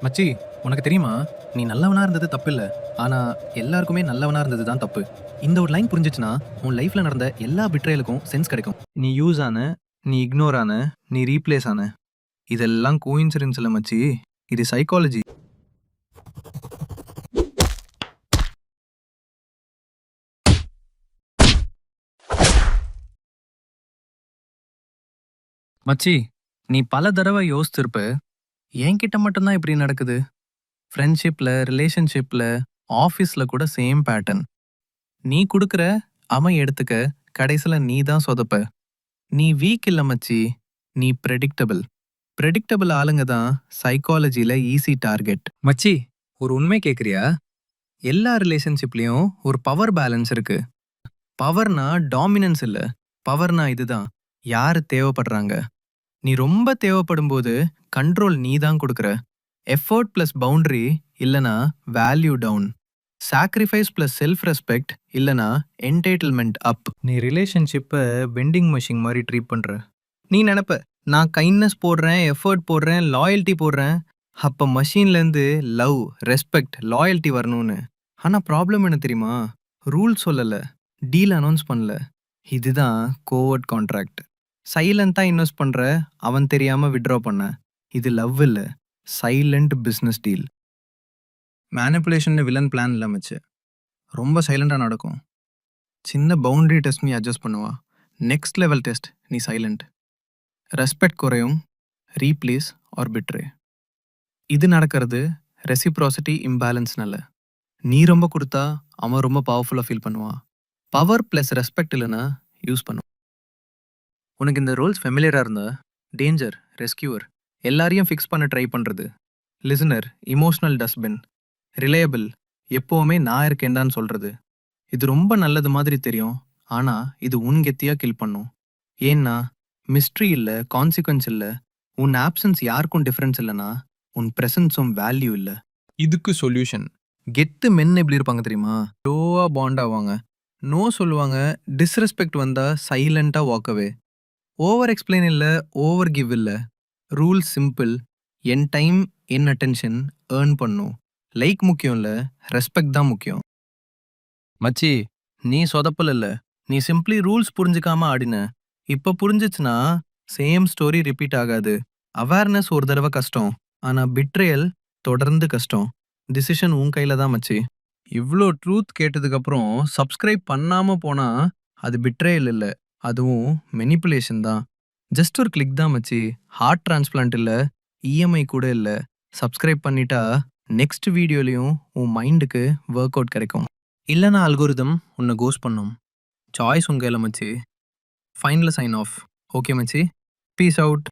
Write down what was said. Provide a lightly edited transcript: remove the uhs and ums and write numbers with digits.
மச்சி, உனக்கு தெரியுமா? நீ நல்லவனா இருந்தது தப்பில்ல. ஆனா, எல்லாருக்குமே நல்லவனா இருந்தது தான் தப்பு. இந்த ஒரு லைன் புரிஞ்சுச்சுனா, உன் லைஃப்ல நடந்த எல்லா பிட்ரயலுக்கும் சென்ஸ் கிடைக்கும். நீ யூஸ் ஆன, நீ இக்னோர் ஆன, நீ ரீப்ளேஸ் ஆன. இதெல்லாம் கோயின்சிடென்ஸ் இல்ல மச்சி. இது சைக்காலஜி. மச்சி, நீ பல தடவ யோசிச்சிருப்ப, என்கிட்ட மட்டும் தான் இப்படி நடக்குது. ஃப்ரெண்ட்ஷிப்ல, ரிலேஷன்ஷிப்ல, ஆஃபீஸ்ல கூட சேம் பேட்டர்ன். நீ குடுக்குற, அவன் எடுத்துக்க, கடைசில நீ தான் சொதப்ப. நீ வீக் இல்ல மச்சி. நீ பிரெடிக்டபிள். பிரெடிக்டபிள் ஆளுங்க தான் சைக்காலஜில ஈஸி டார்கெட். மச்சி, ஒரு உண்மை கேக்குறியா? எல்லா ரிலேஷன்ஷிப்லயும் ஒரு பவர் பேலன்ஸ் இருக்கு. பவர்னா டாமினன்ஸ் இல்ல. பவர்னா இதுதான். யாரு தேவைப்படுறாங்க? நீ ரொம்ப தேவைப்படும்போது கண்ட்ரோல் நீ தான் கொடுக்குற. எஃபோர்ட் பிளஸ் பவுண்டரி இல்லனா value down. Sacrifice plus self respect இல்லனா என்டைட்டில்மெண்ட் அப். நீ ரிலேஷன்ஷிப்ப வெண்டிங் மெஷின் மாரி ட்ரீட் பண்ற. நீ நெனப்ப, நான் கைண்ட்னஸ் போடுறேன், எஃபோர்ட் போடுறேன், லாயல்டி போடுறேன். அப்ப மெஷின்லேருந்து லவ், ரெஸ்பெக்ட், லாயல்டி வரணும்னு. ஆனா ப்ராப்ளம் என்ன தெரியுமா? ரூல் சொல்லல. டீல் அனௌன்ஸ் பண்ணல. இதுதான் கோவர்ட் கான்ட்ராக்ட். சைலண்டா இன்வெஸ்ட் பண்ற, அவன் தெரியாம வித்ட்ரா பண்ண. இது லவ் இல்ல. Silent business deal. Manipulation villain plan இல்ல மச்சு. ரொம்ப சைலண்டா நடக்கும். சின்ன பவுண்டரி டெஸ்ட் நீ அட்ஜஸ்ட் பண்ணுவா. நெக்ஸ்ட் லெவல் டெஸ்ட் நீ சைலண்ட். ரெஸ்பெக்ட் குறையும், ரீப்ளேஸ் ஆர் பிட்ரே. இது நடக்கிறது ரெசிப்ராசிட்டி இம்பேலன்ஸ்னால. நீ ரொம்ப கொடுத்தா அவன் ரொம்ப பவர்ஃபுல்லாக ஃபீல் பண்ணுவான். பவர் ப்ளஸ் ரெஸ்பெக்ட் இல்லைன்னா யூஸ் பண்ணுவான். உனக்கு இந்த ரோல்ஸ் ஃபெமிலியராக இருந்தா டேஞ்சர், ரெஸ்கியூவர், எல்லாரையும் ஃபிக்ஸ் பண்ண ட்ரை பண்ணுறது, லிசனர், இமோஷனல் டஸ்ட்பின், ரிலையபிள், எப்போவுமே நான் இருக்கேன்டான்னு சொல்கிறது. இது ரொம்ப நல்லது மாதிரி தெரியும், ஆனால் இது உன் கெத்தியாக கில் பண்ணும். ஏன்னா மிஸ்ட்ரி இல்லை, கான்சிக்வன்ஸ் இல்லை. உன் ஆப்சன்ஸ் யாருக்கும் டிஃபரன்ஸ் இல்லைனா உன் ப்ரெசன்ஸும் வேல்யூ இல்லை. இதுக்கு சொல்யூஷன். கெத்து மென் எப்படி இருப்பாங்க தெரியுமா? லோவா பாண்ட் ஆவாங்க, நோ சொல்லுவாங்க, டிஸ்ரெஸ்பெக்ட் வந்தா சைலண்டா வாக்கவே. ஓவர் எக்ஸ்பிளைன் இல்லை, ஓவர் கிவ் இல்லை. Rule simple. என் டைம், என் அட்டென்ஷன் ஏர்ன் பண்ணும். லைக் முக்கியம் இல்லை, ரெஸ்பெக்ட் தான் முக்கியம். மச்சி, நீ சொதப்பல் இல்லை, நீ சிம்பிளி ரூல்ஸ் புரிஞ்சுக்காம ஆடின. இப்ப புரிஞ்சிச்சுன்னா சேம் ஸ்டோரி ரிப்பீட் ஆகாது. அவேர்னஸ் ஒரு தடவை கஷ்டம், ஆனா பிட்ரேயல் தொடர்ந்து கஷ்டம். டிசிஷன் உன் கையில தான் மச்சி. இவ்ளோ ட்ரூத் கேட்டதுக்கு அப்புறம் சப்ஸ்கிரைப் பண்ணாம போனா அது பிட்ரேயல் இல்ல, அதுவும் மெனிப்புலேஷன் தான். ஜஸ்ட் ஒரு கிளிக் தான் மச்சி. ஹார்ட் டிரான்ஸ்பிளான்ட் இல்ல, இஎம்ஐ கூட இல்ல. சப்ஸ்கிரைப் பண்ணிட்டா நெக்ஸ்ட் வீடியோலயும் உன் மைண்டுக்கு ஒர்க் அவுட் கிடைக்கும். இல்லனா அல்கோரிதம் உன்னை கோஸ்ட் பண்ணும். சாய்ஸ் உங்க கையில மச்சி. Final sign off. ஓகே மச்சி, பீஸ் அவுட்.